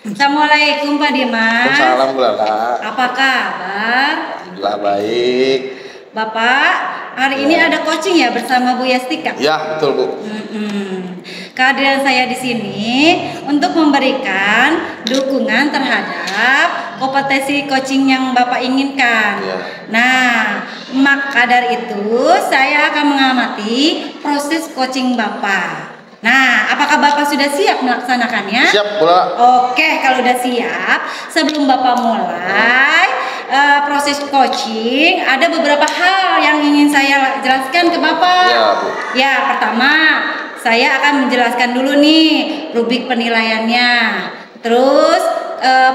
Assalamualaikum Pak Dimas. Waalaikumsalam Bu Lala. Apa kabar? Alhamdulillah baik. Bapak, hari ini ada coaching ya bersama Bu Yastika? Ya, betul Bu. Kehadiran saya di sini untuk memberikan dukungan terhadap kompetensi coaching yang Bapak inginkan. Ya. Nah, maka dari itu saya akan mengamati proses coaching Bapak. Nah, apakah Bapak sudah siap melaksanakannya? Siap Bu Lala. Oke, kalau udah siap, sebelum Bapak mulai proses coaching, ada beberapa hal yang ingin saya jelaskan ke Bapak. Ya, Bu. Ya, pertama, saya akan menjelaskan dulu nih rubrik penilaiannya. Terus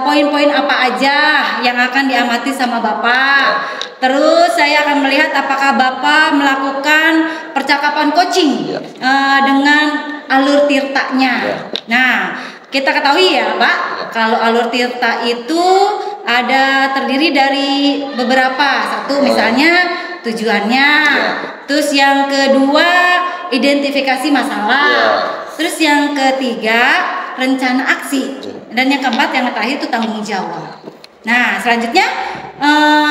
poin-poin apa aja yang akan diamati sama Bapak. Terus saya akan melihat apakah Bapak melakukan percakapan coaching dengan alur tirtanya. Nah, kita ketahui ya Pak, kalau alur tirta itu ada terdiri dari beberapa. Satu misalnya tujuannya. Terus yang kedua identifikasi masalah. Terus yang ketiga rencana aksi. Dan yang keempat yang terakhir itu tanggung jawab. Nah, selanjutnya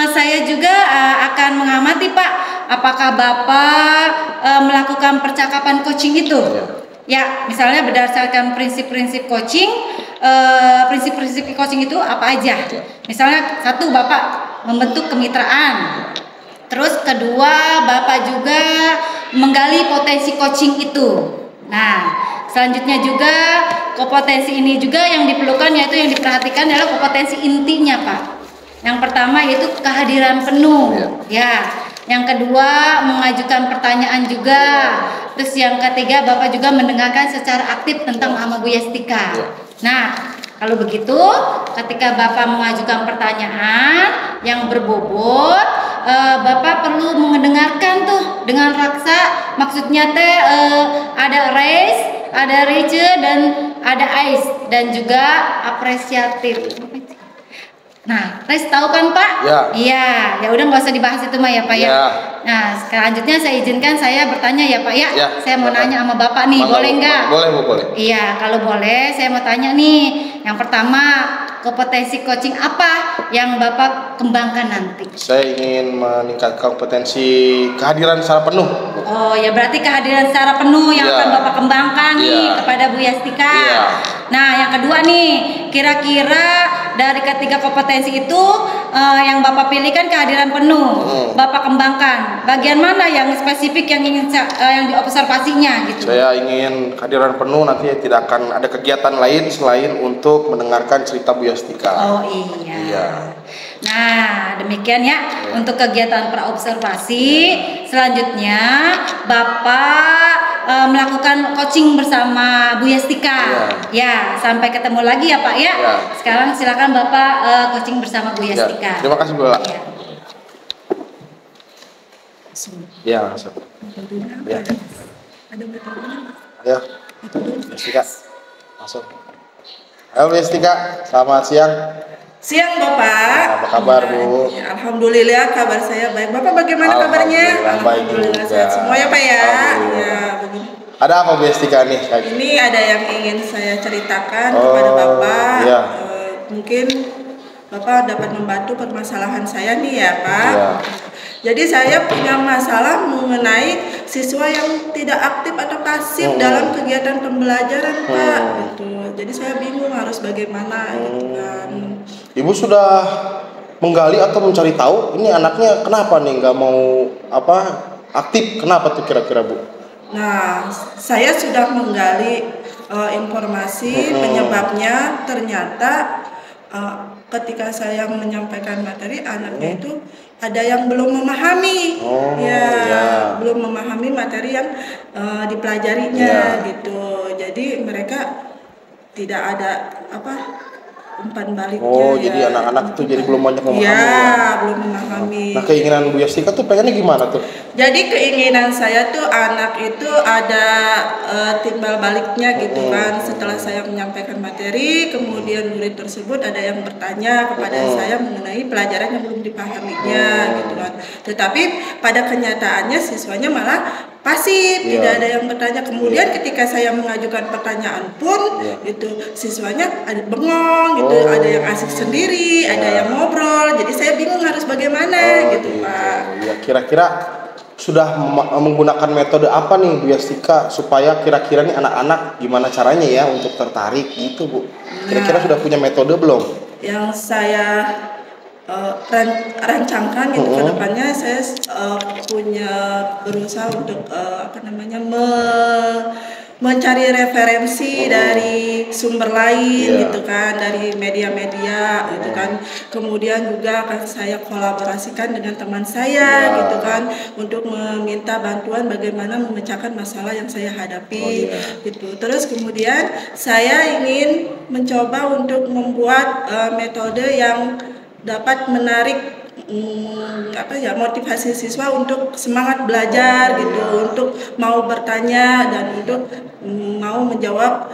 saya juga akan mengamati Pak, apakah Bapak melakukan percakapan coaching itu? Ya, misalnya berdasarkan prinsip-prinsip coaching, prinsip-prinsip coaching itu apa aja? Misalnya satu, Bapak membentuk kemitraan. Terus kedua, Bapak juga menggali potensi coaching itu. Nah, selanjutnya juga kompetensi ini juga yang diperlukan, yaitu yang diperhatikan adalah kompetensi intinya Pak. Yang pertama yaitu kehadiran penuh, ya. Yang kedua mengajukan pertanyaan juga. Terus yang ketiga Bapak juga mendengarkan secara aktif tentang Mama Bu Yastika. Nah, kalau begitu ketika Bapak mengajukan pertanyaan yang berbobot, Bapak perlu mendengarkan tuh dengan raksa. Maksudnya teh ada raise, ada rece, dan ada ice, dan juga apresiatif. Nah, Res tahu kan Pak? Ya. Iya, ya udah nggak usah dibahas itu mah ya Pak ya. Nah, selanjutnya saya izinkan saya bertanya ya Pak ya. Saya mau nanya sama Bapak nih, boleh nggak? Boleh Bu, boleh. Iya, kalau boleh saya mau tanya nih. Yang pertama, kompetensi coaching apa yang Bapak kembangkan nanti? Saya ingin meningkatkan kompetensi kehadiran secara penuh. Oh ya, berarti kehadiran secara penuh yang akan Bapak kembangkan nih kepada Bu Yastika. Nah, yang kedua nih, kira-kira dari ketiga kompetensi itu yang Bapak pilih kan kehadiran penuh, Bapak kembangkan. Bagian mana yang spesifik yang ingin yang diobservasinya gitu? Saya ingin kehadiran penuh, nanti tidak akan ada kegiatan lain selain untuk mendengarkan cerita Bu Yastika. Oh iya. Nah, demikian ya untuk kegiatan praobservasi. Selanjutnya Bapak melakukan coaching bersama Bu Yastika. Ya, sampai ketemu lagi ya Pak ya. Sekarang silakan Bapak coaching bersama Bu Yastika. Terima kasih Bu. Ya, langsung. Ya. Ya. Yastika. Langsung. Halo Bu Yastika, selamat siang. Siang Bapak. Apa kabar Bu? Alhamdulillah kabar saya baik. Bapak bagaimana kabarnya? Alhamdulillah sehat semua ya Pak ya. Ada apa Bu Yastika nih? Ini ada yang ingin saya ceritakan kepada Bapak. Mungkin Bapak dapat membantu permasalahan saya nih ya Pak. Jadi saya punya masalah mengenai siswa yang tidak aktif atau pasif dalam kegiatan pembelajaran Pak. Gitu. Jadi saya bingung harus bagaimana gitu kan. Ibu sudah menggali atau mencari tahu ini anaknya kenapa nih nggak mau aktif? Kenapa tuh kira-kira Bu? Nah, saya sudah menggali informasi penyebabnya. Ternyata ketika saya menyampaikan materi, anaknya itu ada yang belum memahami, belum memahami materi yang dipelajarinya gitu. Jadi mereka tidak ada umpan baliknya. Jadi anak-anak tuh jadi belum banyak memahami. Belum memahami. Nah, keinginan Bu Yastika tuh pengennya gimana tuh? Jadi keinginan saya tuh anak itu ada timbal baliknya gitu kan. Setelah saya menyampaikan materi, kemudian murid tersebut ada yang bertanya kepada saya mengenai pelajaran yang belum dipahaminya gitu kan. Tetapi pada kenyataannya siswanya malah pasif, tidak ada yang bertanya. Kemudian ketika saya mengajukan pertanyaan pun itu siswanya ada bengong gitu, ada yang asik sendiri, ada yang ngobrol. Jadi saya bingung harus bagaimana gitu, Pak. Ya, kira-kira sudah menggunakan metode apa nih Bu Yastika supaya kira-kira nih anak-anak gimana caranya ya untuk tertarik gitu, Bu? Kira-kira sudah punya metode belum? Yang saya rancangkan gitu ke depannya, saya punya berusaha untuk mencari referensi dari sumber lain gitu kan, dari media-media gitu kan. Kemudian juga akan saya kolaborasikan dengan teman saya gitu kan untuk meminta bantuan bagaimana memecahkan masalah yang saya hadapi gitu. Terus kemudian saya ingin mencoba untuk membuat metode yang dapat menarik motivasi siswa untuk semangat belajar gitu, untuk mau bertanya dan untuk mau menjawab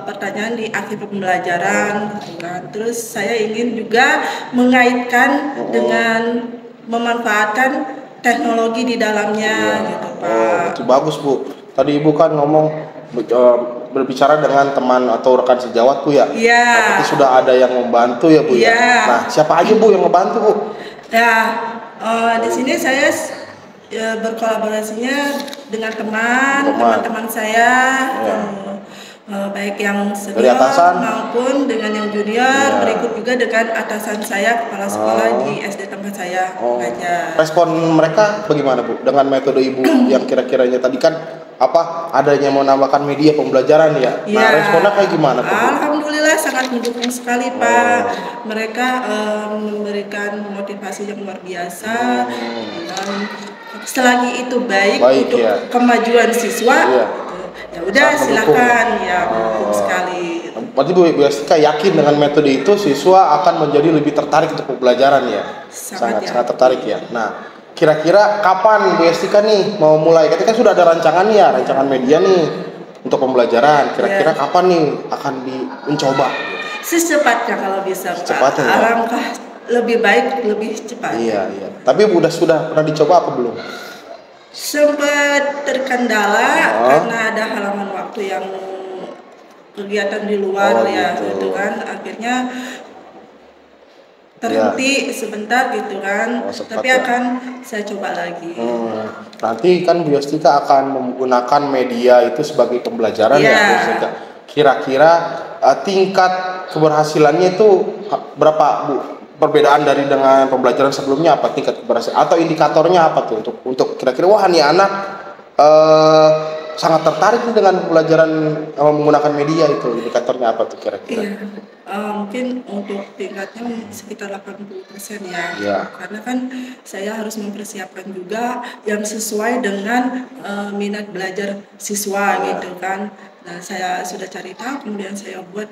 pertanyaan di akhir pembelajaran gitu kan. Terus saya ingin juga mengaitkan dengan memanfaatkan teknologi di dalamnya gitu, Pak. Itu bagus, Bu. Tadi Ibu kan ngomong berbicara dengan teman atau rekan sejawat, Bu ya. Nah, berarti sudah ada yang membantu ya, Bu ya. Nah, siapa aja Bu yang membantu, Bu? Ya, di sini saya berkolaborasinya dengan teman-teman saya, baik yang senior maupun dengan yang junior, berikut juga dengan atasan saya, kepala sekolah di SD tempat saya. Respon mereka bagaimana, Bu, dengan metode Ibu yang kira-kiranya tadi kan adanya menambahkan media pembelajaran ya? Nah, responnya kayak gimana, Bu? Alhamdulillah sangat mendukung sekali, Pak. Mereka memberikan motivasi yang luar biasa. Dan selagi itu baik untuk kemajuan siswa, ya udah silakan, mendukung sekali. Berarti Bu Yastika yakin dengan metode itu siswa akan menjadi lebih tertarik untuk pembelajaran ya? Sangat tertarik ya. Nah, kira-kira kapan Bu Yastika nih mau mulai? Ketika sudah ada rancangan nih ya, rancangan media nih untuk pembelajaran. Kira-kira kapan nih akan mencoba? Secepatnya kalau bisa, Pak. Alangkah lebih baik, lebih cepat. Iya. Tapi sudah pernah dicoba apa belum? Sempat terkendala karena ada halangan waktu yang kegiatan di luar gitu kan. Akhirnya terhenti sebentar gitu kan, tapi akan saya coba lagi. Nanti kan Bu Yastika akan menggunakan media itu sebagai pembelajaran ya Bu Yastika. Kira-kira tingkat keberhasilannya itu berapa, Bu? Perbedaan dengan pembelajaran sebelumnya apa tingkat keberhasilan atau indikatornya apa tuh untuk kira-kira wah nih anak sangat tertarik dengan pembelajaran menggunakan media, itu indikatornya apa tuh kira-kira? Mungkin untuk tingkatnya sekitar 80% ya. Karena kan saya harus mempersiapkan juga yang sesuai dengan minat belajar siswa gitu kan. Nah, saya sudah cari tahu, kemudian saya buat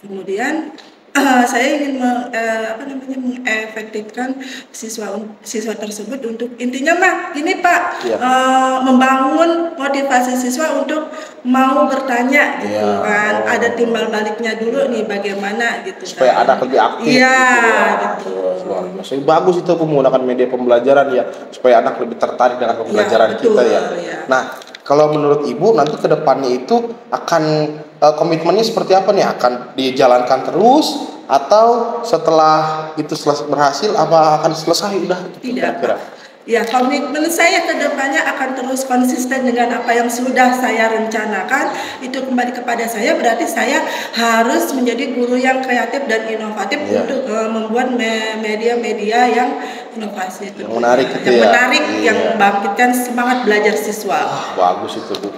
kemudian saya ingin mengefektifkan siswa tersebut untuk intinya gini Pak, membangun motivasi siswa untuk mau bertanya gitu kan, ada timbal baliknya dulu nih bagaimana gitu supaya anak lebih aktif gitu. Bagus itu menggunakan media pembelajaran ya, supaya anak lebih tertarik dengan pembelajaran kita ya. Nah, kalau menurut Ibu nanti ke depannya itu akan komitmennya seperti apa nih? Akan dijalankan terus atau setelah itu berhasil apa akan selesai udah? Kira-kira? Ya, komitmen saya ke depannya akan terus konsisten dengan apa yang sudah saya rencanakan. Itu kembali kepada saya, berarti saya harus menjadi guru yang kreatif dan inovatif untuk membuat media-media yang inovasi, yang menarik, yang membangkitkan semangat belajar siswa. Bagus itu Bu.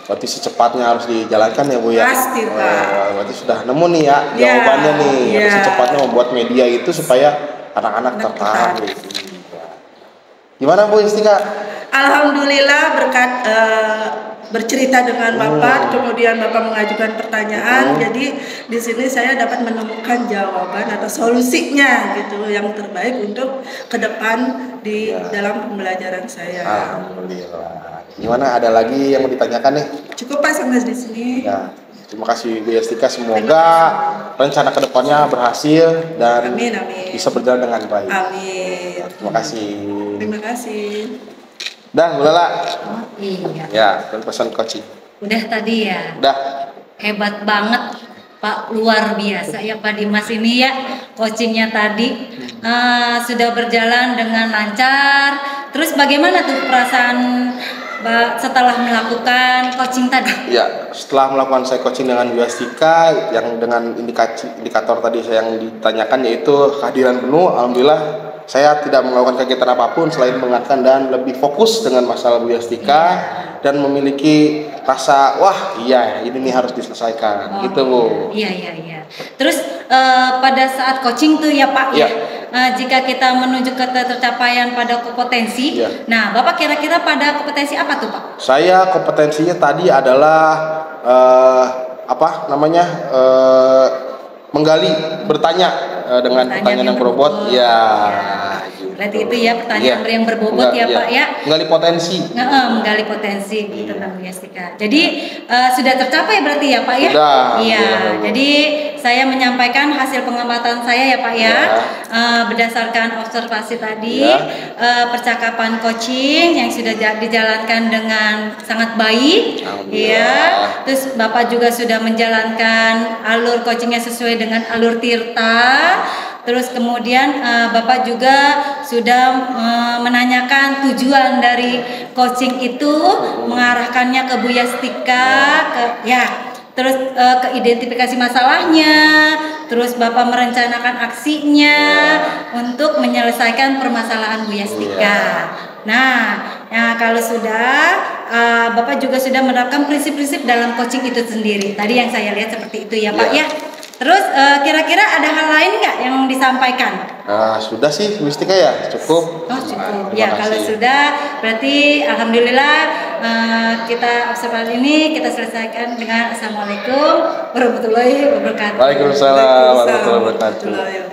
Berarti secepatnya harus dijalankan ya Bu ya. Pasti Pak. Berarti sudah nemu nih ya jawabannya nih. Secepatnya membuat media itu supaya anak-anak tertarik. Gimana Bu Yastika? Alhamdulillah berkat bercerita dengan Bapak, kemudian Bapak mengajukan pertanyaan, jadi di sini saya dapat menemukan jawaban atau solusinya gitu yang terbaik untuk ke depan di dalam pembelajaran saya. Alhamdulillah. Gimana, ada lagi yang mau ditanyakan nih? Cukup Pak sampai di sini. Ya, terima kasih Bu Yastika, semoga rencana ke depannya berhasil dan bisa berjalan dengan baik. Amin. Terima kasih. Terima kasih. Dah, Lala. Oh, iya. Ya, pesan coaching. Udah tadi ya. Udah. Hebat banget Pak, luar biasa ya Pak Dimas ini ya, coachingnya tadi sudah berjalan dengan lancar. Terus bagaimana tuh perasaan setelah melakukan coaching tadi? Ya, setelah melakukan saya coaching dengan Bu Yastika yang dengan indikator tadi saya yang ditanyakan yaitu kehadiran penuh, alhamdulillah saya tidak melakukan kegiatan apapun selain mendengarkan dan lebih fokus dengan masalah Bu Yastika dan memiliki rasa wah iya ini nih harus diselesaikan gitu Bu. Iya. Terus pada saat coaching tuh ya Pak ya, jika kita menuju ke tercapaian pada kompetensi, nah Bapak kira-kira pada kompetensi apa tuh Pak? Saya kompetensinya tadi adalah menggali, bertanya dengan pertanyaan yang berbobot, Berarti itu ya pertanyaan yang berbobot Pak ya. Menggali potensi. Menggali potensi tentang Bu Yastika. Jadi sudah tercapai berarti ya Pak ya? Sudah. Iya. Jadi saya menyampaikan hasil pengamatan saya ya Pak ya. Berdasarkan observasi tadi, percakapan coaching yang sudah dijalankan dengan sangat baik. Ya. Terus Bapak juga sudah menjalankan alur coachingnya sesuai dengan alur Tirta. Terus kemudian Bapak juga sudah menanyakan tujuan dari coaching itu, mengarahkannya ke Bu Yastika, terus ke identifikasi masalahnya, terus Bapak merencanakan aksinya untuk menyelesaikan permasalahan Bu Yastika. Nah, kalau sudah Bapak juga sudah menerapkan prinsip-prinsip dalam coaching itu sendiri. Tadi yang saya lihat seperti itu ya Pak ya. Terus kira-kira ada hal lain nggak yang disampaikan? Sudah sih, Bu Yastika ya, cukup. Oh cukup. Ya kalau sudah, berarti alhamdulillah kita observasi ini kita selesaikan dengan Assalamualaikum warahmatullahi wabarakatuh. Waalaikumsalam warahmatullahi wabarakatuh.